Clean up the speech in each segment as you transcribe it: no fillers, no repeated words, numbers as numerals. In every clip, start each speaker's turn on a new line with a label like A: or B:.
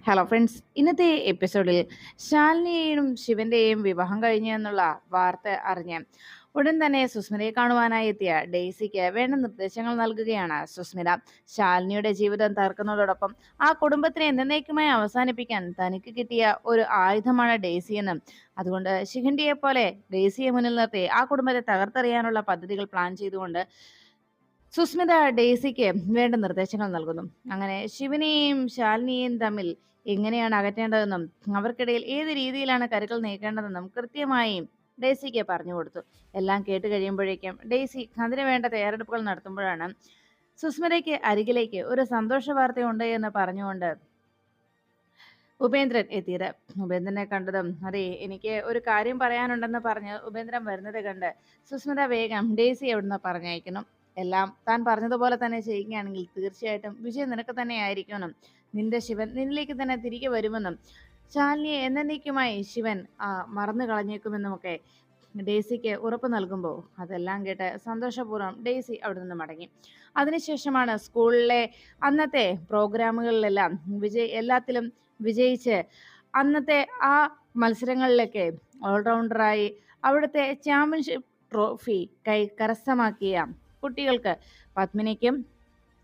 A: Hello friends, ഇന്നത്തെ എപ്പിസോഡിൽ ശാലിനിയെയും ശിവന്റെയും വിവാഹം കഴിഞ്ഞു എന്നുള്ള വാർത്ത അറിഞ്ഞ് ഉടൻ തന്നെ സുസ്മിതയെ കാണുവാനായി എത്തിയ ഡെയ്സിക്ക് വേണ്ട നിർദ്ദേശങ്ങൾ നൽകുകയാണ് സുസ്മിത. ശാലിനിയുടെ ജീവിതം തകർക്കുന്നതോടൊപ്പം ആ കുടുംബത്തിനെ എന്നേക്കുമായി അവസാനിപ്പിക്കാൻ തനിക്ക് കിട്ടിയ ഒരു ആയുധമാണ് ഡെയ്സി എന്നും, അതുകൊണ്ട് ശിഖണ്ഡിയെ പോലെ ഡെയ്സിയെ മുന്നിൽ നിർത്തി ആ കുടുംബത്തെ തകർത്തെറിയാനുള്ള പദ്ധതികൾ പ്ലാൻ ചെയ്തുകൊണ്ട് സുസ്മിത ഡെയ്സിക്ക് വേണ്ട നിർദ്ദേശങ്ങൾ നൽകുന്നു. അങ്ങനെ ശിവനെയും ശാലിനിയെയും തമ്മിൽ എങ്ങനെയാണ് അകറ്റേണ്ടതെന്നും അവർക്കിടയിൽ ഏത് രീതിയിലാണ് കരുക്കൾ നീക്കേണ്ടതെന്നും കൃത്യമായി ഡെയ്സിക്ക് പറഞ്ഞു കൊടുത്തു. എല്ലാം കേട്ട് കഴിയുമ്പോഴേക്കും ഡെയ്സി അതിനു വേണ്ട തയ്യാറെടുപ്പുകൾ നടത്തുമ്പോഴാണ് സുസ്മിതയ്ക്ക് അരികിലേക്ക് ഒരു സന്തോഷ വാർത്തയുണ്ട് എന്ന് പറഞ്ഞുകൊണ്ട് ഉപേന്ദ്രൻ എത്തിയത്. ഉപേന്ദ്രനെ കണ്ടതും അതെ, എനിക്ക് ഒരു കാര്യം പറയാനുണ്ടെന്ന് പറഞ്ഞ് ഉപേന്ദ്രൻ വരുന്നത് കണ്ട് സുസ്മിത വേഗം ഡെയ്സി എവിടുന്ന് പറഞ്ഞയക്കുന്നു. എല്ലാം താൻ പറഞ്ഞതുപോലെ തന്നെ ചെയ്യുകയാണെങ്കിൽ തീർച്ചയായിട്ടും വിജയം നിനക്ക് തന്നെ ആയിരിക്കുമെന്നും നിന്റെ ശിവൻ നിന്നിലേക്ക് തന്നെ തിരികെ വരുമെന്നും ശാലിനിയെ എന്നേക്കുമായി ശിവൻ മറന്നു കളഞ്ഞേക്കുമെന്നുമൊക്കെ ഡെയ്സിക്ക് ഉറപ്പ് നൽകുമ്പോൾ അതെല്ലാം കേട്ട് സന്തോഷപൂർവ്വം ഡെയ്സി അവിടെ നിന്ന് മടങ്ങി. അതിനുശേഷമാണ് സ്കൂളിലെ അന്നത്തെ പ്രോഗ്രാമുകളിലെല്ലാം എല്ലാത്തിലും വിജയിച്ച് അന്നത്തെ ആ മത്സരങ്ങളിലൊക്കെ ഓൾറൗണ്ടറായി അവിടുത്തെ ചാമ്പ്യൻഷിപ്പ് ട്രോഫി കരസ്ഥമാക്കിയ കുട്ടികൾക്ക് പത്മിനിക്കും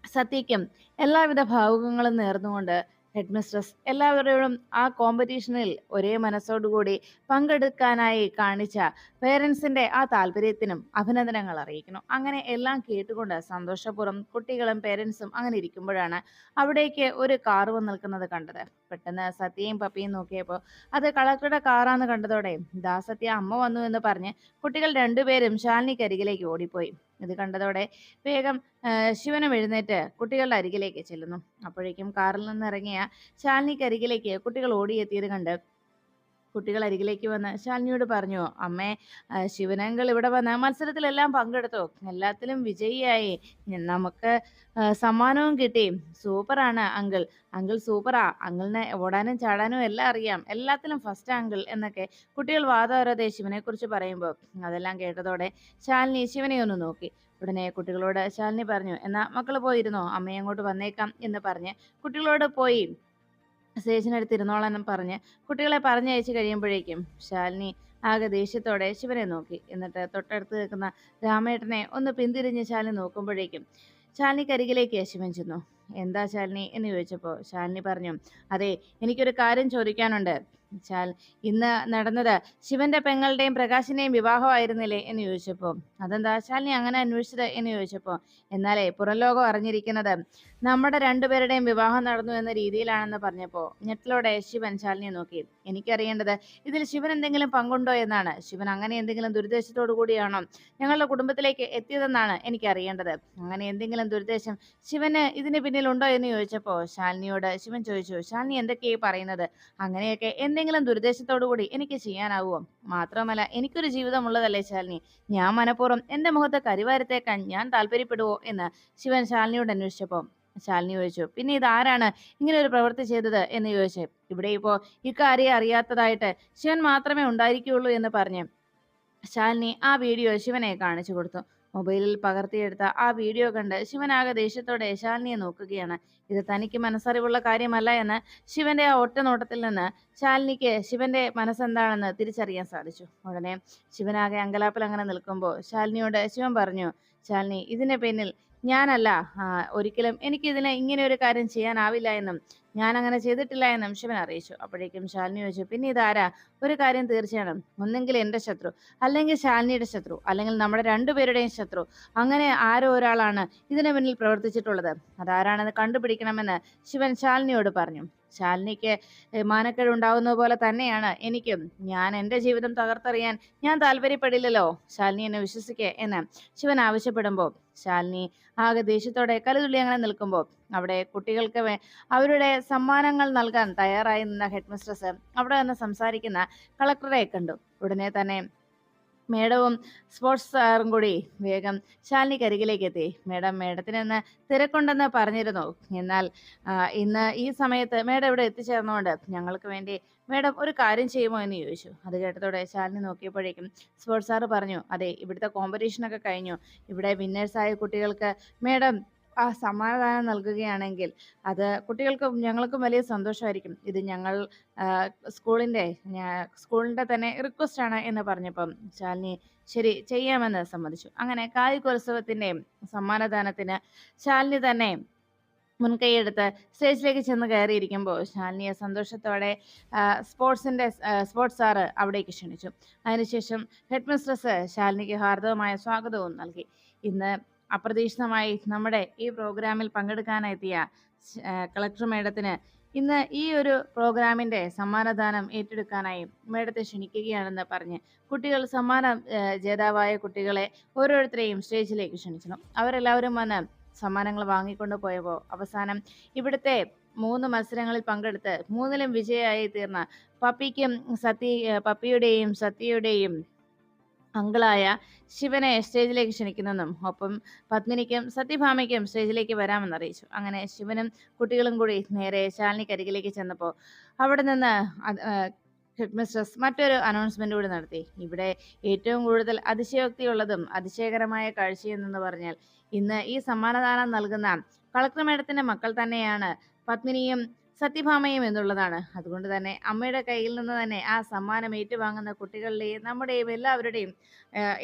A: സത്യയ്ക്കും എല്ലാവിധ ഭാവുകങ്ങളും നേർന്നുകൊണ്ട് ഹെഡ് മിസ്ട്രസ് എല്ലാവരോടും ആ കോമ്പറ്റീഷനിൽ ഒരേ മനസ്സോടുകൂടി പങ്കെടുക്കാനായി കാണിച്ച പേരൻസിന്റെ ആ താല്പര്യത്തിനും അഭിനന്ദനങ്ങൾ അറിയിക്കുന്നു. അങ്ങനെ എല്ലാം കേട്ടുകൊണ്ട് സന്തോഷപൂർവ്വം കുട്ടികളും പേരൻസും അങ്ങനെ ഇരിക്കുമ്പോഴാണ് അവിടേക്ക് ഒരു കാർ വന്ന് നിൽക്കുന്നത് കണ്ടത്. പെട്ടെന്ന് സത്യയും പപ്പിയും നോക്കിയപ്പോൾ അത് കളക്ടറുടെ കാറാന്ന് കണ്ടതോടെ ദാ സത്യ, അമ്മ വന്നു എന്ന് പറഞ്ഞ് കുട്ടികൾ രണ്ടുപേരും ശാലിനിക്കരികിലേക്ക് ഓടിപ്പോയി. ഇത് കണ്ടതോടെ വേഗം ശിവനും എഴുന്നേറ്റ് കുട്ടികളുടെ അരികിലേക്ക് ചെല്ലുന്നു. അപ്പോഴേക്കും കാറിൽ നിന്ന് ഇറങ്ങിയ ശാലിനിക്കരികിലേക്ക് കുട്ടികൾ ഓടിയെത്തിയത് കണ്ട് കുട്ടികൾ അരികിലേക്ക് വന്ന് ശാലിനിയോട് പറഞ്ഞു, അമ്മേ, ശിവനങ്കിൾ ഇവിടെ വന്ന് മത്സരത്തിലെല്ലാം പങ്കെടുത്തു, എല്ലാത്തിലും വിജയിയായി, നമുക്ക് സമ്മാനവും കിട്ടി, സൂപ്പറാണ് അങ്കിൾ, അങ്കിൾ സൂപ്പറാ, അങ്കിളിന് ഓടാനും ചാടാനും എല്ലാം അറിയാം, എല്ലാത്തിലും ഫസ്റ്റ് അങ്കിൾ എന്നൊക്കെ കുട്ടികൾ വാദോരാതെ ശിവനെ കുറിച്ച് പറയുമ്പോൾ അതെല്ലാം കേട്ടതോടെ ശാലിനി ശിവനെ ഒന്ന് നോക്കി. ഉടനെ കുട്ടികളോട് ശാലിനി പറഞ്ഞു, എന്നാ മക്കൾ പോയിരുന്നോ, അമ്മയെ അങ്ങോട്ട് വന്നേക്കാം എന്ന് പറഞ്ഞ് കുട്ടികളോട് പോയി സ്റ്റേജിനടുത്ത് ഇരുന്നോളാനും പറഞ്ഞ് കുട്ടികളെ പറഞ്ഞയച്ചു കഴിയുമ്പോഴേക്കും ശാലിനി ആകെ ദേഷ്യത്തോടെ ശിവനെ നോക്കി. എന്നിട്ട് തൊട്ടടുത്ത് നിൽക്കുന്ന രാമേട്ടനെ ഒന്ന് പിന്തിരിഞ്ഞ് ശാലിനി നോക്കുമ്പോഴേക്കും ശാലിനിക്കരികിലേക്ക് ശിവൻ ചെന്നു. എന്താ ശാലിനി എന്ന് ചോദിച്ചപ്പോൾ ശാലിനി പറഞ്ഞു, അതെ, എനിക്കൊരു കാര്യം ചോദിക്കാനുണ്ട്. ഇന്ന് നടന്നത് ശിവന്റെ പെങ്ങളുടെയും പ്രകാശിന്റെയും വിവാഹമായിരുന്നില്ലേ എന്ന് ചോദിച്ചപ്പോൾ അതെന്താ ശാലിനി അങ്ങനെ അന്വേഷിച്ചത് എന്ന് ചോദിച്ചപ്പോൾ എന്നാലേ പുറം ലോകം അറിഞ്ഞിരിക്കുന്നത് നമ്മുടെ രണ്ടുപേരുടെയും വിവാഹം നടന്നു എന്ന രീതിയിലാണെന്ന് പറഞ്ഞപ്പോൾ ഞെട്ടലോടെ ശിവൻ ശാലിനിയെ നോക്കി. എനിക്കറിയേണ്ടത് ഇതിൽ ശിവൻ എന്തെങ്കിലും പങ്കുണ്ടോ എന്നാണ്. ശിവൻ അങ്ങനെ എന്തെങ്കിലും ദുരുദ്ദേശത്തോടു കൂടിയാണോ ഞങ്ങളുടെ കുടുംബത്തിലേക്ക് എത്തിയതെന്നാണ് എനിക്ക് അറിയേണ്ടത്. അങ്ങനെ എന്തെങ്കിലും ദുരുദ്ദേശം ശിവന് ഇതിന് പിന്നിലുണ്ടോ എന്ന് ചോദിച്ചപ്പോൾ ശാലിനിയോട് ശിവൻ ചോദിച്ചു, ശാലിനി എന്തൊക്കെയായി പറയുന്നത്? അങ്ങനെയൊക്കെ എന്തെങ്കിലും ദുരുദ്ദേശത്തോടു കൂടി എനിക്ക് ചെയ്യാനാവുമോ? മാത്രമല്ല എനിക്കൊരു ജീവിതമുള്ളതല്ലേ ശാലിനി, ഞാൻ മനഃപൂർവ്വം എന്റെ മുഖത്ത് കരിവാരത്തേക്കാൻ ഞാൻ താല്പര്യപ്പെടുവോ എന്ന് ശിവൻ ശാലിനിയോട് അന്വേഷിച്ചപ്പോൾ ശാലിനി ചോദിച്ചു, പിന്നെ ഇതാരാണ് ഇങ്ങനെ ഒരു പ്രവൃത്തി ചെയ്തത് എന്ന് ചോദിച്ചു. ഇവിടെ ഇപ്പോ ഇക്കാര്യം അറിയാത്തതായിട്ട് ശിവൻ മാത്രമേ ഉണ്ടായിരിക്കുകയുള്ളൂ എന്ന് പറഞ്ഞ് ശാലിനി ആ വീഡിയോ ശിവനെ കാണിച്ചു കൊടുത്തു. മൊബൈലിൽ പകർത്തിയെടുത്ത ആ വീഡിയോ കണ്ട് ശിവനാകെ ദേഷ്യത്തോടെ ശാലിനിയെ നോക്കുകയാണ്. ഇത് തനിക്ക് മനസ്സറിവുള്ള കാര്യമല്ല എന്ന് ശിവന്റെ ആ ഒറ്റ നോട്ടത്തിൽ നിന്ന് ശാലിനിക്ക് ശിവന്റെ മനസ്സെന്താണെന്ന് തിരിച്ചറിയാൻ സാധിച്ചു. ഉടനെ ശിവനാകെ അങ്കലാപ്പിൽ അങ്ങനെ നിൽക്കുമ്പോൾ ശാലിനിയോട് ശിവൻ പറഞ്ഞു, ശാലിനി, ഇതിന്റെ പിന്നിൽ ഞാനല്ല, ഒരിക്കലും എനിക്കിതിന് ഇങ്ങനെ ഒരു കാര്യം ചെയ്യാനാവില്ല എന്നും ഞാൻ അങ്ങനെ ചെയ്തിട്ടില്ല എന്നും ശിവൻ അറിയിച്ചു. അപ്പോഴേക്കും ശാലിനി ചോദിച്ചു, പിന്നെ ഇതാരാ? ഒരു കാര്യം തീർച്ചയാണ്, ഒന്നെങ്കിൽ എന്റെ ശത്രു, അല്ലെങ്കിൽ ശാലിനിയുടെ ശത്രു, അല്ലെങ്കിൽ നമ്മുടെ രണ്ടുപേരുടെയും ശത്രു, അങ്ങനെ ആരോ ഒരാളാണ് ഇതിന് പിന്നിൽ പ്രവർത്തിച്ചിട്ടുള്ളത്. അതാരാണെന്ന് കണ്ടുപിടിക്കണമെന്ന് ശിവൻ ശാലിനിയോട് പറഞ്ഞു. ശാലിനിക്ക് മാനക്കേട് ഉണ്ടാവുന്നത് പോലെ തന്നെയാണ് എനിക്കും. ഞാൻ എൻ്റെ ജീവിതം തകർത്തെറിയാൻ ഞാൻ താല്പര്യപ്പെടില്ലല്ലോ, ശാലിനി എന്നെ വിശ്വസിക്കേ എന്ന് ശിവൻ ആവശ്യപ്പെടുമ്പോൾ ശാലിനി ആകെ ദേഷ്യത്തോടെ കലുതുള്ളി അങ്ങനെ നിൽക്കുമ്പോൾ അവിടെ കുട്ടികൾക്ക് അവരുടെ സമ്മാനങ്ങൾ നൽകാൻ തയ്യാറായി നിന്ന ഹെഡ് മിസ്ട്രസ് അവിടെ നിന്ന് സംസാരിക്കുന്ന കളക്ടറെ കണ്ടു. ഉടനെ തന്നെ മേഡവും സ്പോർട്സ് സാറും കൂടി വേഗം ശാലിനിക്കരികിലേക്ക് എത്തി. മേഡത്തിന് ഇന്ന് തിരക്കുണ്ടെന്ന് പറഞ്ഞിരുന്നു, എന്നാൽ ഇന്ന് ഈ സമയത്ത് മേഡം ഇവിടെ എത്തിച്ചേർന്നുകൊണ്ട് ഞങ്ങൾക്ക് വേണ്ടി മേഡം ഒരു കാര്യം ചെയ്യുമോ എന്ന് ചോദിച്ചു. അത് കേട്ടതോടെ ശാലിനി നോക്കിയപ്പോഴേക്കും സ്പോർട്സ് സാറ് പറഞ്ഞു, അതെ, ഇവിടുത്തെ കോമ്പറ്റീഷനൊക്കെ കഴിഞ്ഞു, ഇവിടെ വിന്നേഴ്സായ കുട്ടികൾക്ക് മേഡം ആ സമാധാനം നൽകുകയാണെങ്കിൽ അത് കുട്ടികൾക്കും ഞങ്ങൾക്കും വലിയ സന്തോഷമായിരിക്കും. ഇത് ഞങ്ങൾ ആഹ്, സ്കൂളിന്റെ സ്കൂളിന്റെ തന്നെ റിക്വസ്റ്റ് ആണ് എന്ന് പറഞ്ഞപ്പം ശാലിനി ശരി ചെയ്യാമെന്ന് സമ്മതിച്ചു. അങ്ങനെ കായികോത്സവത്തിന്റെ സമ്മാനദാനത്തിന് ശാലിനി തന്നെ മുൻകൈയെടുത്ത് സ്റ്റേജിലേക്ക് ചെന്ന് കയറിയിരിക്കുമ്പോൾ ശാലിനിയെ സന്തോഷത്തോടെ സ്പോർട്സ് സാറ് അവിടേക്ക് ക്ഷണിച്ചു. അതിനുശേഷം ഹെഡ് മിസ്ട്രസ് ശാലിനിക്ക് ഹാർദവമായ സ്വാഗതവും നൽകി. ഇന്ന് അപ്രതീക്ഷിതമായി നമ്മുടെ ഈ പ്രോഗ്രാമിൽ പങ്കെടുക്കാനെത്തിയ കളക്ടർ മേഡത്തിന് ഇന്ന് ഈ ഒരു പ്രോഗ്രാമിന്റെ സമ്മാനദാനം ഏറ്റെടുക്കാനായി മേഡത്തെ ക്ഷണിക്കുകയാണെന്ന് പറഞ്ഞ് കുട്ടികൾ ജേതാവായ കുട്ടികളെ ഓരോരുത്തരെയും സ്റ്റേജിലേക്ക് ക്ഷണിച്ചു. അവരെല്ലാവരും വന്ന് സമ്മാനങ്ങൾ വാങ്ങിക്കൊണ്ട് പോയപ്പോൾ അവസാനം ഇവിടുത്തെ 3 മത്സരങ്ങളിൽ പങ്കെടുത്ത് 3ലും വിജയിയായി തീർന്ന പപ്പിയുടെയും സത്യയുടെയും അങ്കിളായ ശിവനെ സ്റ്റേജിലേക്ക് ക്ഷണിക്കുന്നെന്നും ഒപ്പം പത്മിനിക്കും സത്യഭാമയ്ക്കും സ്റ്റേജിലേക്ക് വരാമെന്ന് അറിയിച്ചു. അങ്ങനെ ശിവനും കുട്ടികളും കൂടി നേരെ ശാലിനിക്കരികിലേക്ക് ചെന്നപ്പോൾ അവിടെ നിന്ന് ഹെഡ് മിസ്ട്രസ് മറ്റൊരു അനൗൺസ്മെന്റ് കൂടി നടത്തി. ഇവിടെ ഏറ്റവും കൂടുതൽ അതിശയോക്തിയുള്ളതും അതിശയകരമായ കാഴ്ചയെന്ന് പറഞ്ഞാൽ ഇന്ന് ഈ സമ്മാനദാനം നൽകുന്ന കളക്ടർ മേഡത്തിന്റെ മക്കൾ തന്നെയാണ് പത്മിനിയും സത്യഭാമയും എന്നുള്ളതാണ്. അതുകൊണ്ട് തന്നെ അമ്മയുടെ കയ്യിൽ നിന്ന് തന്നെ ആ സമ്മാനം ഏറ്റുവാങ്ങുന്ന കുട്ടികളുടെയും നമ്മുടെയും എല്ലാവരുടെയും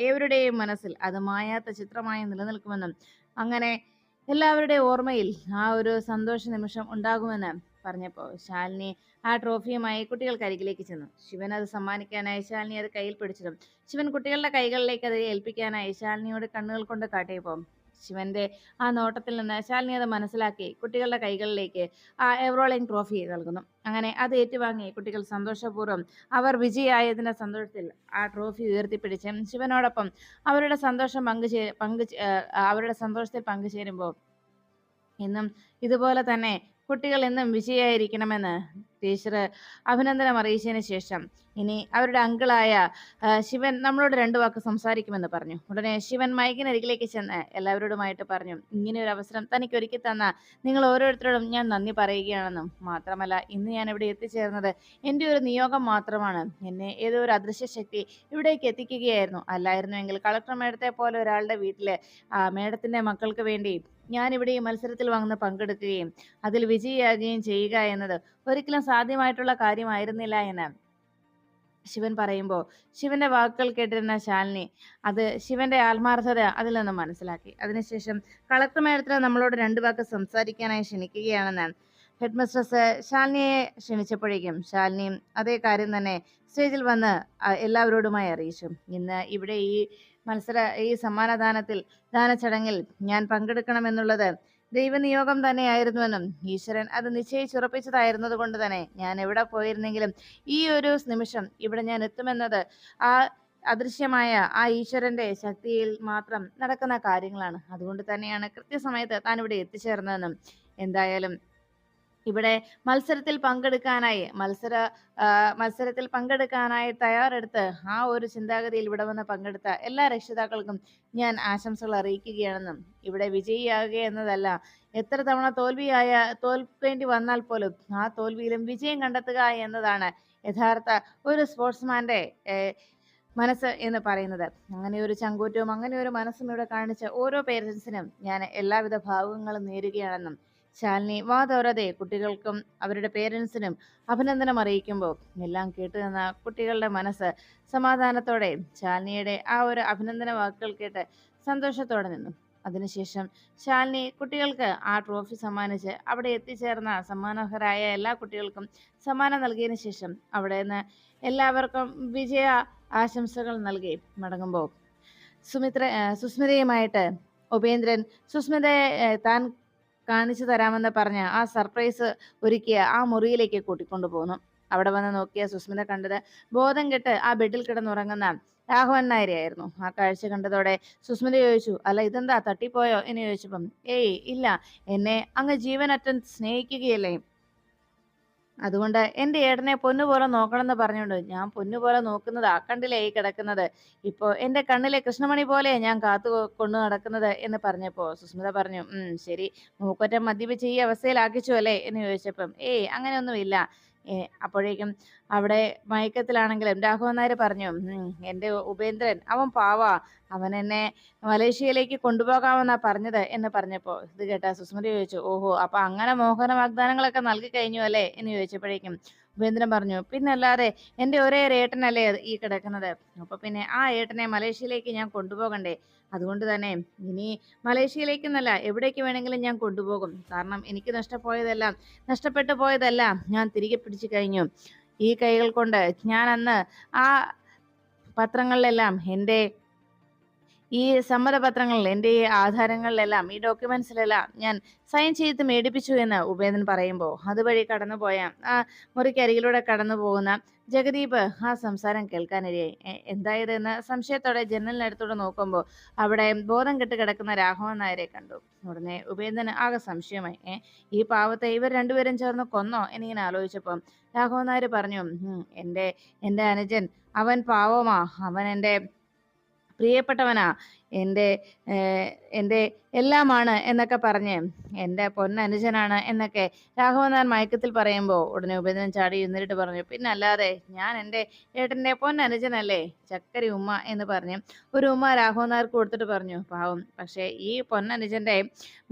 A: ഏവരുടെയും മനസ്സിൽ അത് മായാത്ത ചിത്രമായി നിലനിൽക്കുമെന്നും അങ്ങനെ എല്ലാവരുടെയും ഓർമ്മയിൽ ആ ഒരു സന്തോഷ നിമിഷം ഉണ്ടാകുമെന്ന് പറഞ്ഞപ്പോൾ ശാലിനി ആ ട്രോഫിയുമായി കുട്ടികൾക്കരികിലേക്ക് ചെന്നു. ശിവൻ അത് സമ്മാനിക്കാനായി ശാലിനി അത് കയ്യിൽ പിടിച്ചിടും. ശിവൻ കുട്ടികളുടെ കൈകളിലേക്ക് അത് ഏൽപ്പിക്കാനായി ശാലിനിയോട് കണ്ണുകൾ കൊണ്ട് കാട്ടിയപ്പോൾ ശിവന്റെ ആ നോട്ടത്തിൽ നിന്ന് ശാലിനി അത് മനസ്സിലാക്കി കുട്ടികളുടെ കൈകളിലേക്ക് ആ എവറോളിംഗ് ട്രോഫി നൽകുന്നു. അങ്ങനെ അത് ഏറ്റുവാങ്ങി കുട്ടികൾ സന്തോഷപൂർവ്വം അവർ വിജയിയായതിന്റെ സന്തോഷത്തിൽ ആ ട്രോഫി ഉയർത്തിപ്പിടിച്ച് ശിവനോടൊപ്പം അവരുടെ സന്തോഷം അവരുടെ സന്തോഷത്തിൽ പങ്കുചേരുമ്പോൾ ഇന്നും ഇതുപോലെ തന്നെ കുട്ടികൾ എന്നും വിജയിയായിരിക്കണമെന്ന് ടീച്ചർ അഭിനന്ദനം അറിയിച്ചതിന് ശേഷം ഇനി അവരുടെ അങ്കിളായ ശിവൻ നമ്മളോട് 2 വാക്ക് സംസാരിക്കുമെന്ന് പറഞ്ഞു. ഉടനെ ശിവൻ മൈക്കിനരികിലേക്ക് ചെന്ന് എല്ലാവരോടുമായിട്ട് പറഞ്ഞു, ഇങ്ങനെ ഒരു അവസരം തനിക്ക് ഒരുക്കി തന്ന നിങ്ങൾ ഓരോരുത്തരോടും ഞാൻ നന്ദി പറയുകയാണെന്നും മാത്രമല്ല ഇന്ന് ഞാൻ ഇവിടെ എത്തിച്ചേർന്നത് എൻ്റെ ഒരു നിയോഗം മാത്രമാണ്. എന്നെ ഏതോ ഒരു അദൃശ്യ ശക്തി ഇവിടേക്ക് എത്തിക്കുകയായിരുന്നു. അല്ലായിരുന്നുവെങ്കിൽ കളക്ടർ മേഡത്തെ പോലെ ഒരാളുടെ വീട്ടില് മേഡത്തിന്റെ മക്കൾക്ക് വേണ്ടി ഞാനിവിടെ ഈ മത്സരത്തിൽ വന്ന് പങ്കെടുക്കുകയും അതിൽ വിജയിയാകുകയും ചെയ്യുക എന്നത് ഒരിക്കലും സാധ്യമായിട്ടുള്ള കാര്യമായിരുന്നില്ല എന്ന് ശിവൻ പറയുമ്പോൾ ശിവന്റെ വാക്കുകൾ കേട്ടിരുന്ന ശാലിനി അത് ശിവന്റെ ആത്മാർത്ഥത അതിൽ നിന്ന് മനസ്സിലാക്കി. അതിനുശേഷം കളക്ടർ മേഡത്തിന് നമ്മളോട് 2 വാക്ക് സംസാരിക്കാനായി ക്ഷണിക്കുകയാണെന്ന് ഹെഡ് മിസ്ട്രസ് ശാലിനിയെ ക്ഷണിച്ചപ്പോഴേക്കും ശാലിനിയും അതേ കാര്യം തന്നെ സ്റ്റേജിൽ വന്ന് എല്ലാവരോടുമായി അറിയിച്ചു. ഇന്ന് ഇവിടെ ഈ ദാന ചടങ്ങിൽ ഞാൻ പങ്കെടുക്കണമെന്നുള്ളത് ദൈവനിയോഗം തന്നെയായിരുന്നുവെന്നും ഈശ്വരൻ അത് നിശ്ചയിച്ചുറപ്പിച്ചതായിരുന്നത് കൊണ്ട് തന്നെ ഞാൻ എവിടെ പോയിരുന്നെങ്കിലും ഈ ഒരു നിമിഷം ഇവിടെ ഞാൻ എത്തുമെന്നത് ആ അദൃശ്യമായ ആ ഈശ്വരന്റെ ശക്തിയിൽ മാത്രം നടക്കുന്ന കാര്യങ്ങളാണ്. അതുകൊണ്ട് തന്നെയാണ് കൃത്യസമയത്ത് താൻ ഇവിടെ എത്തിച്ചേർന്നതെന്നും എന്തായാലും ഇവിടെ മത്സരത്തിൽ പങ്കെടുക്കാനായി തയ്യാറെടുത്ത് ആ ഒരു ചിന്താഗതിയിൽ ഇവിടെ വന്ന് പങ്കെടുത്ത എല്ലാ രക്ഷിതാക്കൾക്കും ഞാൻ ആശംസകൾ അറിയിക്കുകയാണെന്നും ഇവിടെ വിജയിയാകുക എന്നതല്ല, എത്ര തവണ തോൽക്കേണ്ടി വന്നാൽ പോലും ആ തോൽവിയിലും വിജയം കണ്ടെത്തുക എന്നതാണ് യഥാർത്ഥ ഒരു സ്പോർട്സ്മാന്റെ മനസ്സ് എന്ന് പറയുന്നത്. അങ്ങനെ ഒരു ചങ്കൂറ്റവും അങ്ങനെ ഒരു മനസ്സും ഇവിടെ കാണിച്ച ഓരോ പേരൻസിനും ഞാൻ എല്ലാവിധ ഭാവുകങ്ങളും നേരുകയാണെന്നും ശാലിനി വാതോരാതെ കുട്ടികൾക്കും അവരുടെ പേരൻസിനും അഭിനന്ദനം അറിയിക്കുമ്പോൾ എല്ലാം കേട്ടുനിന്ന കുട്ടികളുടെ മനസ്സ് സമാധാനത്തോടെ ശാലിനിയുടെ ആ ഒരു അഭിനന്ദന വാക്കുകൾ കേട്ട് സന്തോഷത്തോടെ നിന്നു. അതിനുശേഷം ശാലിനി കുട്ടികൾക്ക് ആ ട്രോഫി സമ്മാനിച്ച് അവിടെ എത്തിച്ചേർന്ന സമ്മാനർഹരായ എല്ലാ കുട്ടികൾക്കും സമ്മാനം നൽകിയതിനു ശേഷം അവിടെ നിന്ന് എല്ലാവർക്കും വിജയ ആശംസകൾ നൽകി മടങ്ങുമ്പോൾ സുസ്മിതയുമായിട്ട് ഉപേന്ദ്രൻ സുസ്മിതയെ താൻ കാണിച്ചു തരാമെന്ന് പറഞ്ഞ് ആ സർപ്രൈസ് ഒരുക്കിയ ആ മുറിയിലേക്ക് കൂട്ടിക്കൊണ്ടു പോകുന്നു. അവിടെ വന്ന് നോക്കിയ സുസ്മിത കണ്ടത് ബോധം കെട്ട് ആ ബെഡിൽ കിടന്നുറങ്ങുന്ന രാഘവൻ നായരെയായിരുന്നു. ആ കാഴ്ച കണ്ടതോടെ സുസ്മിത ചോദിച്ചു, അല്ല ഇതെന്താ തട്ടിപ്പോയോ എന്ന് ചോദിച്ചപ്പം, ഏയ് ഇല്ല, എന്നെ അങ്ങ് ജീവനറ്റം സ്നേഹിക്കുകയല്ലേ, അതുകൊണ്ട് എൻ്റെ ഏട്ടനെ പൊന്നുപോലെ നോക്കണമെന്ന് പറഞ്ഞുകൊണ്ട് ഞാൻ പൊന്നുപോലെ നോക്കുന്നതാ, കണ്ടില്ലേ ഈ കിടക്കുന്നത്, ഇപ്പോ എൻ്റെ കണ്ണിലെ കൃഷ്ണമണി പോലെ ഞാൻ കൊണ്ടു നടക്കുന്നത് എന്ന് പറഞ്ഞപ്പോ സുസ്മിത പറഞ്ഞു, ശരി, മൂക്കൊറ്റം മദ്യപിച്ച് ഈ അവസ്ഥയിലാക്കിച്ചു അല്ലേ എന്ന് ചോദിച്ചപ്പം, അങ്ങനെയൊന്നുമില്ല, അപ്പോഴേക്കും അവിടെ മയക്കത്തിലാണെങ്കിലും രാഘവൻ നായർ പറഞ്ഞു, എൻ്റെ ഉപേന്ദ്രൻ അവൻ പാവാ, അവൻ എന്നെ മലേഷ്യയിലേക്ക് കൊണ്ടുപോകാമെന്നാ പറഞ്ഞത് എന്ന് പറഞ്ഞപ്പോൾ ഇത് കേട്ട സുസ്മിത ചോദിച്ചു, ഓഹോ അപ്പൊ അങ്ങനെ മോഹന വാഗ്ദാനങ്ങളൊക്കെ നൽകി കഴിഞ്ഞു അല്ലേ എന്ന് ചോദിച്ചപ്പോഴേക്കും ഉപേന്ദ്രൻ പറഞ്ഞു, പിന്നല്ലാതെ എൻ്റെ ഒരേ ഒരു ഏട്ടനല്ലേ ഈ കിടക്കുന്നത്, അപ്പൊ പിന്നെ ആ ഏട്ടനെ മലേഷ്യയിലേക്ക് ഞാൻ കൊണ്ടുപോകണ്ടേ, അതുകൊണ്ട് തന്നെ ഇനി മലേഷ്യയിലേക്കെന്നല്ല എവിടേക്ക് വേണമെങ്കിലും ഞാൻ കൊണ്ടുപോകും. കാരണം എനിക്ക് നഷ്ടപ്പെട്ടു പോയതെല്ലാം ഞാൻ തിരികെ പിടിച്ചു കഴിഞ്ഞു. ഈ കൈകൾ കൊണ്ട് ഞാൻ അന്ന് ആ പത്രങ്ങളിലെല്ലാം എൻ്റെ ഈ സമ്മതപത്രങ്ങളിൽ, എൻ്റെ ഈ ആധാരങ്ങളിലെല്ലാം, ഈ ഡോക്യുമെന്റ്സിലെല്ലാം ഞാൻ സൈൻ ചെയ്ത് മേടിപ്പിച്ചു എന്ന് ഉപേന്ദ്രൻ പറയുമ്പോൾ അതുവഴി കടന്നുപോയ ആ മുറിക്കരികിലൂടെ കടന്നു പോകുന്ന ജഗദീപ് ആ സംസാരം കേൾക്കാനിടയായി. എന്തായതെന്ന് സംശയത്തോടെ ജനലിനടുത്തോടെ നോക്കുമ്പോൾ അവിടെ ബോധം കെട്ട് കിടക്കുന്ന രാഘവൻ നായരെ കണ്ടു. ഉടനെ ഉപേന്ദ്രന് ആകെ സംശയമായി. ഈ പാവത്തെ ഇവർ രണ്ടുപേരും ചേർന്ന് കൊന്നോ എന്നിങ്ങനെ ആലോചിച്ചപ്പോൾ രാഘവൻ നായർ പറഞ്ഞു, എൻ്റെ അനുജൻ അവൻ പാവമാ, അവൻ എൻ്റെ പ്രിയപ്പെട്ടവനാ, എൻ്റെ എൻ്റെ എല്ലാമാണ് എന്നൊക്കെ പറഞ്ഞ് എൻ്റെ പൊന്നനുജനാണ് എന്നൊക്കെ രാഘവൻ നായർ മയക്കത്തിൽ പറയുമ്പോൾ ഉടനെ ഉപേന്ദ്രൻ ചാടി എഴുന്നേറ്റ് പറഞ്ഞു, പിന്നെ അല്ലാതെ ഞാൻ എൻ്റെ ഏട്ടൻ്റെ പൊന്നനുജനല്ലേ, ചക്കരി ഉമ്മ എന്ന് പറഞ്ഞ് ഒരു ഉമ്മ രാഘവൻ നായർക്ക് കൊടുത്തിട്ട് പറഞ്ഞു, പാവം, പക്ഷേ ഈ പൊന്നനുജൻ്റെ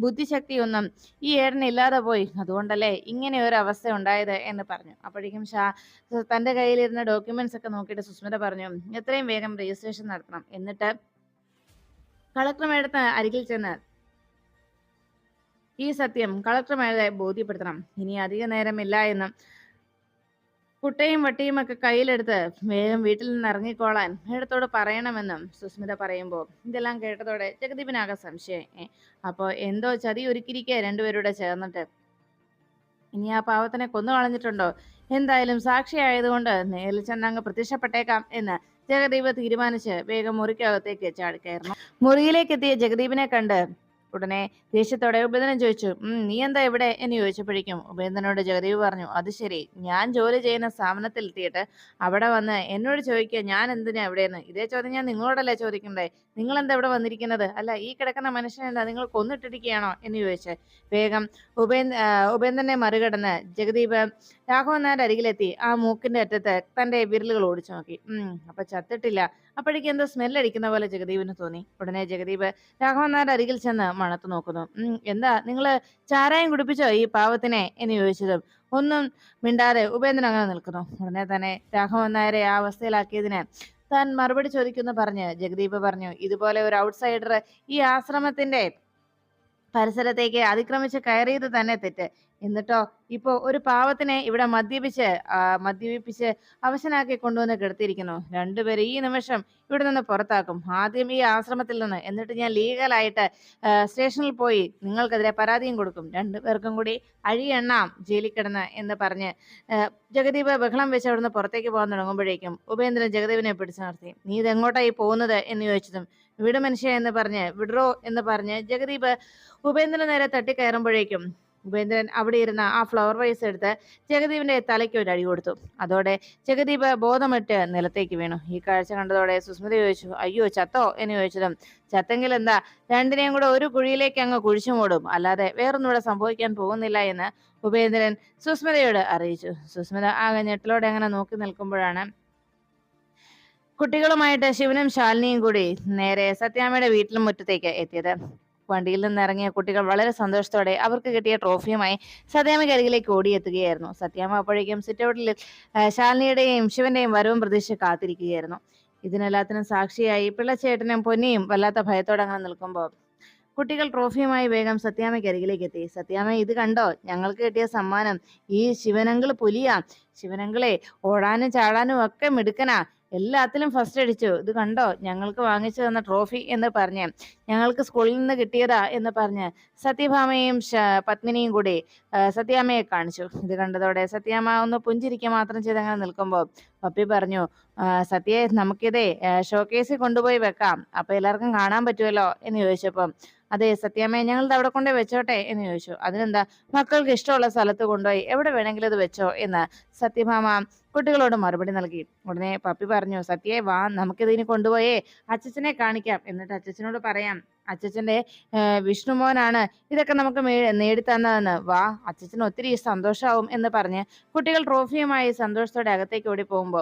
A: ബുദ്ധിശക്തിയൊന്നും ഈ ഏട്ടന് ഇല്ലാതെ പോയി, അതുകൊണ്ടല്ലേ ഇങ്ങനെ ഒരു അവസ്ഥ ഉണ്ടായത് എന്ന് പറഞ്ഞു. അപ്പോഴേക്കും തൻ്റെ കയ്യിലിരുന്ന ഡോക്യുമെന്റ്സ് ഒക്കെ നോക്കിയിട്ട് സുസ്മിത പറഞ്ഞു, എത്രയും വേഗം രജിസ്ട്രേഷൻ നടത്തണം, എന്നിട്ട് കളക്ടർ മേഡത്തിന് അരികിൽ ചെന്ന് ഈ സത്യം കളക്ടർ മേഡത്തെ ബോധ്യപ്പെടുത്തണം. ഇനി അധിക നേരമില്ല എന്നും കുട്ടയും വട്ടിയും ഒക്കെ കയ്യിലെടുത്ത് വേഗം വീട്ടിൽ നിന്ന് ഇറങ്ങിക്കോളാൻ മേഡത്തോട് പറയണമെന്നും സുസ്മിത പറയുമ്പോൾ ഇതെല്ലാം കേട്ടതോടെ ജഗദീപിനാകെ സംശയം. അപ്പോൾ എന്തോ ചതി ഒരുക്കിയിരിക്കുക രണ്ടുപേരുടെ ചേർന്നിട്ട്. ഇനി ആ പാവത്തിനെ കൊന്നു കളഞ്ഞിട്ടുണ്ടോ? എന്തായാലും സാക്ഷിയായതുകൊണ്ട് നേരിൽ ചെന്നങ്ങ് പ്രത്യക്ഷപ്പെട്ടേക്കാം എന്ന് ജഗദീപ് തീരുമാനിച്ച് വേഗം മുറിക്കകത്തേക്ക് ചാടിക്കയറുന്നു. മുറിയിലേക്ക് എത്തിയ ജഗദീപിനെ കണ്ട് ഉടനെ ദേഷ്യത്തോടെ ഉപേന്ദ്രൻ ചോദിച്ചു, നീ എന്താ ഇവിടെ എന്ന് ചോദിച്ചപ്പോഴേക്കും ഉപേന്ദ്രനോട് ജഗദീപ് പറഞ്ഞു, അത് ശരി, ഞാൻ ജോലി ചെയ്യുന്ന സ്ഥാപനത്തിൽ എത്തിയിട്ട് അവിടെ വന്ന് എന്നോട് ചോദിക്കുക ഞാൻ എന്തിനാ എവിടെയെന്ന്. ഇതേ ചോദ്യം ഞാൻ നിങ്ങളോടല്ലേ ചോദിക്കണ്ടേ, നിങ്ങൾ എന്താ ഇവിടെ വന്നിരിക്കുന്നത്, അല്ല ഈ കിടക്കുന്ന മനുഷ്യനെ എന്താ നിങ്ങൾ കൊന്നിട്ടിരിക്കുകയാണോ എന്ന് ചോദിച്ച് വേഗം ഉപേന്ദ്രനെ മറികടന്ന് ജഗദീപ് രാഘവൻ നായർ അരികിലെത്തി ആ മൂക്കിന്റെ അറ്റത്ത് തന്റെ വിരലുകൾ ഓടിച്ചു നോക്കി. അപ്പൊ ചത്തിട്ടില്ല. അപ്പോഴേക്കും എന്തോ സ്മെല്ലടിക്കുന്ന പോലെ ജഗദീപിന് തോന്നി. ഉടനെ ജഗദീപ് രാഘവൻ നായർ അരികിൽ ചെന്ന് മണത്തു നോക്കുന്നു. എന്താ നിങ്ങള് ചാരായം കുടിപ്പിച്ചോ ഈ പാവത്തിനെ എന്ന് ചോദിച്ചതും ഒന്നും മിണ്ടാതെ ഉപേന്ദ്രൻ അങ്ങനെ നിൽക്കുന്നു. ഉടനെ തന്നെ രാഘവൻ നായരെ ആ അവസ്ഥയിലാക്കിയതിന് താൻ മറുപടി ചോദിക്കുന്നു പറഞ്ഞ് ജഗദീപ് പറഞ്ഞു, ഇതുപോലെ ഒരു ഔട്ട്സൈഡർ ഈ ആശ്രമത്തിന്റെ പരിസരത്തേക്ക് അതിക്രമിച്ച് കയറിയത് തന്നെ തെറ്റ്. എന്നിട്ടോ ഇപ്പോ ഒരു പാവത്തിനെ ഇവിടെ മദ്യപിപ്പിച്ച് അവശനാക്കി കൊണ്ടുവന്ന് കിടത്തിയിരിക്കുന്നു. രണ്ടുപേരും ഈ നിമിഷം ഇവിടെ നിന്ന് പുറത്താക്കും, ആദ്യം ഈ ആശ്രമത്തിൽ നിന്ന്, എന്നിട്ട് ഞാൻ ലീഗലായിട്ട് സ്റ്റേഷനിൽ പോയി നിങ്ങൾക്കെതിരെ പരാതിയും കൊടുക്കും, രണ്ടുപേർക്കും കൂടി അഴിയെണ്ണാം ജയിലിൽ കിടന്ന് എന്ന് പറഞ്ഞ് ജഗദീപ് ബഹളം വെച്ച് അവിടുന്ന് പുറത്തേക്ക് പോകാൻ തുടങ്ങുമ്പോഴേക്കും ഉപേന്ദ്രൻ ജഗദീപിനെ പിടിച്ചു നിർത്തി. നീ ഇതെങ്ങോട്ടായി പോകുന്നത് എന്ന് ചോദിച്ചതും വിട മനുഷ്യ എന്ന് പറഞ്ഞ് വിഡ്രോ എന്ന് പറഞ്ഞ് ജഗദീപ് ഉപേന്ദ്രൻ നേരെ തട്ടിക്കയറുമ്പോഴേക്കും ഉപേന്ദ്രൻ അവിടെ ഇരുന്ന ആ ഫ്ലവർ വൈസ് എടുത്ത് ജഗദീപിന്റെ തലയ്ക്ക് ഒരു അടി കൊടുത്തു. അതോടെ ജഗദീപ് ബോധമിട്ട് നിലത്തേക്ക് വീണു. ഈ കാഴ്ച കണ്ടതോടെ സുസ്മിത ചോദിച്ചു, അയ്യോ ചത്തോ എന്ന് ചോദിച്ചതും ചത്തെങ്കിൽ എന്താ, രണ്ടിനെയും കൂടെ ഒരു കുഴിയിലേക്ക് അങ്ങ് കുഴിച്ചു മൂടും, അല്ലാതെ വേറൊന്നും ഇവിടെ സംഭവിക്കാൻ പോകുന്നില്ല എന്ന് ഉപേന്ദ്രൻ സുസ്മിതയോട് അറിയിച്ചു. സുസ്മിത ആകെ ഞെട്ടലോടെ അങ്ങനെ നോക്കി നിൽക്കുമ്പോഴാണ് കുട്ടികളുമായിട്ട് ശിവനും ശാലിനിയും കൂടി നേരെ സത്യാമ്മയുടെ വീട്ടിലും മുറ്റത്തേക്ക് എത്തിയത്. വണ്ടിയിൽ നിന്ന് ഇറങ്ങിയ കുട്ടികൾ വളരെ സന്തോഷത്തോടെ അവർക്ക് കിട്ടിയ ട്രോഫിയുമായി സത്യാമ്മയ്ക്ക് അരികിലേക്ക് ഓടിയെത്തുകയായിരുന്നു. സത്യാമ്മ അപ്പോഴേക്കും സിറ്റൗട്ടിൽ ശാലിനിയുടെയും ശിവന്റെയും വരവും പ്രതീക്ഷിച്ച് കാത്തിരിക്കുകയായിരുന്നു. ഇതിനെല്ലാത്തിനും സാക്ഷിയായി പിള്ളച്ചേട്ടനും പൊന്നിയും വല്ലാത്ത ഭയത്തോടെ അങ്ങനെ നിൽക്കുമ്പോൾ കുട്ടികൾ ട്രോഫിയുമായി വേഗം സത്യാമ്മയ്ക്ക് അരികിലേക്ക് എത്തി. സത്യാമ്മ, ഇത് കണ്ടോ, ഞങ്ങൾക്ക് കിട്ടിയ സമ്മാനം. ഈ ശിവനങ്കിള് പുലിയാ. ശിവനങ്കിളെ ഓടാനും ചാടാനും ഒക്കെ മിടുക്കനാ, എല്ലാത്തിലും ഫസ്റ്റ് അടിച്ചു. ഇത് കണ്ടോ, ഞങ്ങൾക്ക് വാങ്ങിച്ചു തന്ന ട്രോഫി എന്ന് പറഞ്ഞ്, ഞങ്ങൾക്ക് സ്കൂളിൽ നിന്ന് കിട്ടിയതാ എന്ന് പറഞ്ഞ് സത്യഭാമയും പത്മിനിയും കൂടി സത്യാമ്മയെ കാണിച്ചു. ഇത് കണ്ടതോടെ സത്യാമ്മ ഒന്ന് പുഞ്ചിരിക്കുക മാത്രം ചെയ്തങ്ങനെ നിൽക്കുമ്പോൾ പപ്പി പറഞ്ഞു, സത്യയെ നമുക്കിതേ ഷോക്കേസിൽ കൊണ്ടുപോയി വെക്കാം, അപ്പൊ എല്ലാവർക്കും കാണാൻ പറ്റുമല്ലോ എന്ന് ചോദിച്ചപ്പം അതെ സത്യാമ്മയെ ഞങ്ങൾ അവിടെ കൊണ്ടേ വെച്ചോട്ടെ എന്ന് ചോദിച്ചു. അതിനെന്താ, മക്കൾക്ക് ഇഷ്ടമുള്ള സ്ഥലത്ത് കൊണ്ടുപോയി എവിടെ വേണമെങ്കിലും ഇത് വെച്ചോ എന്ന് സത്യഭാമ കുട്ടികളോട് മറുപടി നൽകി. ഉടനെ പപ്പി പറഞ്ഞു, സത്യയെ വാ, നമുക്കിതിന് കൊണ്ടുപോയേ അച്ഛനെ കാണിക്കാം, എന്നിട്ട് അച്ഛനോട് പറയാം അച്ചച്ചന്റെ വിഷ്ണുമോനാണ് ഇതൊക്കെ നമുക്ക് നേടിത്തന്നതെന്ന്. വാ, അച്ചച്ചന് ഒത്തിരി സന്തോഷാവും എന്ന് പറഞ്ഞ് കുട്ടികൾ ട്രോഫിയുമായി സന്തോഷത്തോടെ അകത്തേക്ക് ഓടി പോകുമ്പോ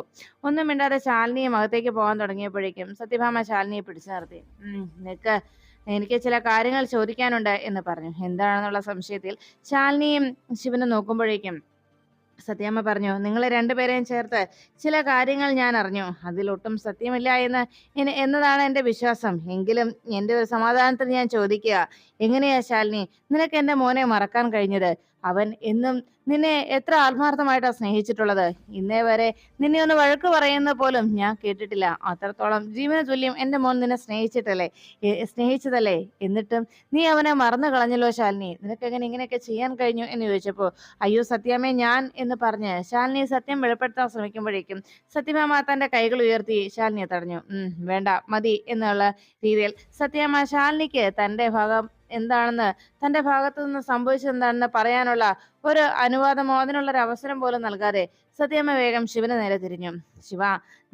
A: ഒന്നും മിണ്ടാതെ ശാലിനിയും അകത്തേക്ക് പോകാൻ തുടങ്ങിയപ്പോഴേക്കും സത്യഭാമ ശാലിനിയെ പിടിച്ചു നിർത്തി. നിനക്ക് എനിക്ക് ചില കാര്യങ്ങൾ ചോദിക്കാനുണ്ട് എന്ന് പറഞ്ഞു. എന്താണെന്നുള്ള സംശയത്തിൽ ശാലിനിയും ശിവനും നോക്കുമ്പോഴേക്കും സത്യാമ്മ പറഞ്ഞു, നിങ്ങളെ രണ്ടുപേരെയും ചേർത്ത് ചില കാര്യങ്ങൾ ഞാൻ അറിഞ്ഞു. അതിലൊട്ടും സത്യമില്ല എന്നതാണ് എന്റെ വിശ്വാസം. എങ്കിലും എന്റെ ഒരു സമാധാനത്തിന് ഞാൻ ചോദിക്കുക, എങ്ങനെയാ ശാലിനി നിനക്ക് എന്റെ മോനെ മറക്കാൻ കഴിഞ്ഞത്? അവൻ എന്നും നിന്നെ എത്ര ആത്മാർത്ഥമായിട്ടാ സ്നേഹിച്ചിട്ടുള്ളത്. ഇന്നേ വരെ നിന്നെ ഒന്ന് വഴക്ക് പറയുന്ന പോലും ഞാൻ കേട്ടിട്ടില്ല. അത്രത്തോളം ജീവന തുല്യം എന്റെ മോൻ നിന്നെ സ്നേഹിച്ചതല്ലേ. എന്നിട്ടും നീ അവനെ മറന്നു കളഞ്ഞല്ലോ ശാലിനി. നിനക്കെങ്ങനെ ഇങ്ങനെയൊക്കെ ചെയ്യാൻ കഴിഞ്ഞു എന്ന് ചോദിച്ചപ്പോ, അയ്യോ സത്യാമ്മേ, ഞാൻ എന്ന് പറഞ്ഞ് ശാലിനി സത്യം വെളിപ്പെടുത്താൻ ശ്രമിക്കുമ്പോഴേക്കും സത്യഭാമ തന്റെ കൈകൾ ഉയർത്തി ശാലിനിയെ തടഞ്ഞു. വേണ്ട, മതി എന്നുള്ള രീതിയിൽ സത്യാമ്മ ശാലിനിക്ക് തന്റെ ഭാഗത്തു നിന്ന് സംഭവിച്ചത് എന്താണെന്ന് പറയാനുള്ള ഒരു അനുവാദമോ അതിനുള്ള ഒരു അവസരം പോലും നൽകാതെ സത്യാമ്മ വേഗം ശിവന് നേരെ തിരിഞ്ഞു. ശിവ,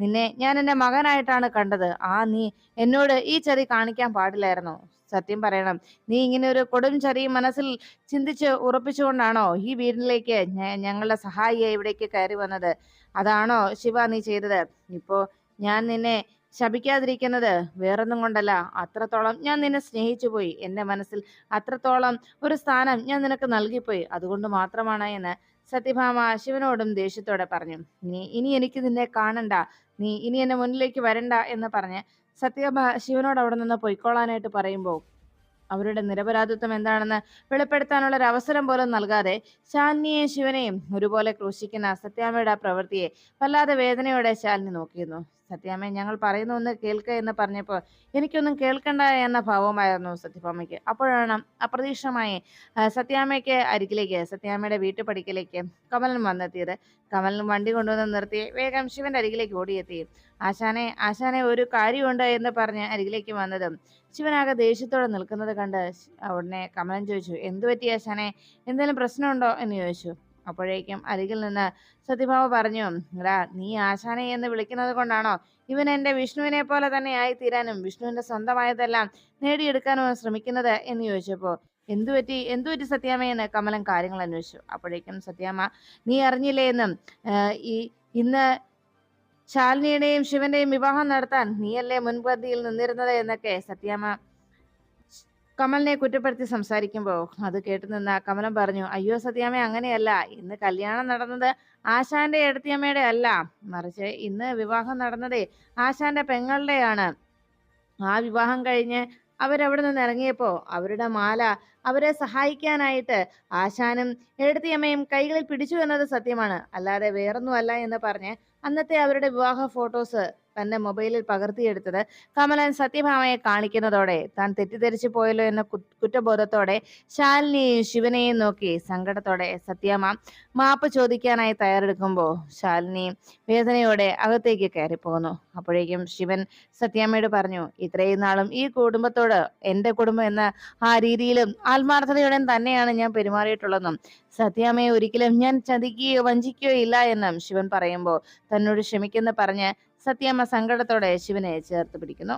A: നിന്നെ ഞാൻ എന്റെ മകനായിട്ടാണ് കണ്ടത്. നീ എന്നോട് ഈ ചതി കാണിക്കാൻ പാടില്ലായിരുന്നു. സത്യം പറയണം, നീ ഇങ്ങനെ ഒരു കൊടും ചതി മനസ്സിൽ ചിന്തിച്ച് ഉറപ്പിച്ചുകൊണ്ടാണോ ഈ വീട്ടിലേക്ക് ഞങ്ങളുടെ സഹായിയെ ഇവിടേക്ക് കയറി വന്നത്? അതാണോ ശിവ നീ ചെയ്തത്? ഇപ്പോ ഞാൻ നിന്നെ ശപിക്കാതിരിക്കുന്നത് വേറൊന്നും കൊണ്ടല്ല. അത്രത്തോളം ഞാൻ നിന്നെ സ്നേഹിച്ചു പോയി. എന്റെ മനസ്സിൽ അത്രത്തോളം ഒരു സ്ഥാനം ഞാൻ നിനക്ക് നൽകിപ്പോയി. അതുകൊണ്ട് മാത്രമാണ് എന്ന് സത്യഭാമ ശിവനോടും ദേഷ്യത്തോടെ പറഞ്ഞു. ഇനി എനിക്ക് നിന്നെ കാണണ്ട, നീ ഇനി എന്റെ മുന്നിലേക്ക് വരണ്ട എന്ന് പറഞ്ഞ് സത്യഭാമ ശിവനോട് അവിടെ നിന്ന് പൊയ്ക്കോളാനായിട്ട് പറയുമ്പോൾ അവരുടെ നിരപരാധിത്വം എന്താണെന്ന് വെളിപ്പെടുത്താനുള്ള ഒരു അവസരം പോലും നൽകാതെ ശാലിനിയെയും ശിവനെയും ഒരുപോലെ ക്രൂശിക്കുന്ന സത്യാമ്മയുടെ ആ പ്രവൃത്തിയെ വല്ലാതെ വേദനയോടെ ശാലിനി നോക്കിയിരുന്നു. സത്യാമ്മ, ഞങ്ങൾ പറയുന്ന ഒന്ന് കേൾക്കുക എന്ന് പറഞ്ഞപ്പോൾ എനിക്കൊന്നും കേൾക്കണ്ട എന്ന ഭാവമായിരുന്നു സത്യഭാമയ്ക്ക്. അപ്പോഴാണ് അപ്രതീക്ഷിതമായി സത്യാമ്മയുടെ വീട്ടുപടിക്കലേക്ക് കമലൻ വന്നെത്തിയത്. കമലൻ വണ്ടി കൊണ്ടുവന്ന് നിർത്തി വേഗം ശിവന്റെ അരികിലേക്ക് ഓടിയെത്തി. ആശാനെ ഒരു കാര്യമുണ്ട് എന്ന് പറഞ്ഞ് അരികിലേക്ക് വന്നതും ശിവനാകെ ദേഷ്യത്തോടെ നിൽക്കുന്നത് കണ്ട് ഉടനെ കമലൻ ചോദിച്ചു, എന്തു പറ്റി ആശാനെ, എന്തെങ്കിലും പ്രശ്നമുണ്ടോ എന്ന് ചോദിച്ചു. അപ്പോഴേക്കും അരികിൽ നിന്ന് സത്യഭാമ പറഞ്ഞു, എടാ, നീ ആശാനെ എന്ന് വിളിക്കുന്നത് കൊണ്ടാണോ ഇവൻ എന്റെ വിഷ്ണുവിനെ പോലെ തന്നെ ആയി തീരാനും വിഷ്ണുവിന്റെ സ്വന്തമായതെല്ലാം നേടിയെടുക്കാനും ശ്രമിക്കുന്നത് എന്ന് ചോദിച്ചപ്പോ, എന്തുപറ്റി സത്യാമ്മയെന്ന് കമലൻ കാര്യങ്ങൾ അന്വേഷിച്ചു. അപ്പോഴേക്കും സത്യാമ്മ, നീ അറിഞ്ഞില്ലേ എന്നും ഇന്ന് ശാലിനിയുടെയും ശിവന്റെയും വിവാഹം നടത്താൻ നീയല്ലേ മുൻപന്തിയിൽ നിന്നിരുന്നത് എന്നൊക്കെ സത്യാമ്മ കമലിനെ കുറ്റപ്പെടുത്തി സംസാരിക്കുമ്പോ അത് കേട്ടു നിന്ന കമലൻ പറഞ്ഞു, അയ്യോ സത്യാമ്മ, അങ്ങനെയല്ല. ഇന്ന് കല്യാണം നടന്നത് ആശാന്റെ എടത്തിയമ്മയുടെ അല്ല, മറിച്ച് ഇന്ന് വിവാഹം നടന്നതേ ആശാന്റെ പെങ്ങളുടെയാണ്. ആ വിവാഹം കഴിഞ്ഞ് അവരവിടെ നിന്ന് ഇറങ്ങിയപ്പോ അവരുടെ മാല അവരെ സഹായിക്കാനായിട്ട് ആശാനും എഴുത്തിയമ്മയും കൈകളിൽ പിടിച്ചു എന്നത് സത്യമാണ്, അല്ലാതെ വേറൊന്നുമല്ല എന്ന് പറഞ്ഞ് അന്നത്തെ അവരുടെ വിവാഹ ഫോട്ടോസ് തന്റെ മൊബൈലിൽ പകർത്തിയെടുത്തത് കമലൻ സത്യഭാമയെ കാണിക്കുന്നതോടെ താൻ തെറ്റിദ്ധരിച്ചു പോയല്ലോ എന്ന കുറ്റബോധത്തോടെ ശാലിനിയെയും ശിവനെയും നോക്കി സങ്കടത്തോടെ സത്യാമ്മ മാപ്പ് ചോദിക്കാനായി തയ്യാറെടുക്കുമ്പോ ശാലിനി വേദനയോടെ അകത്തേക്ക് കയറിപ്പോകുന്നു. അപ്പോഴേക്കും ശിവൻ സത്യാമ്മയോട് പറഞ്ഞു, ഇത്രയും നാളും ഈ കുടുംബത്തോട് എന്റെ കുടുംബം എന്ന ആ രീതിയിലും ആത്മാർത്ഥതയോടെ തന്നെയാണ് ഞാൻ പെരുമാറിയിട്ടുള്ളതെന്നും സത്യാമ്മയെ ഒരിക്കലും ഞാൻ ചതിക്കുകയോ വഞ്ചിക്കുകയോ ഇല്ല എന്നും ശിവൻ പറയുമ്പോൾ തന്നോട് ക്ഷമിക്കെന്ന് പറഞ്ഞ് സത്യാമ്മ സങ്കടത്തോടെ ശിവനെ ചേർത്ത് പിടിക്കുന്നു.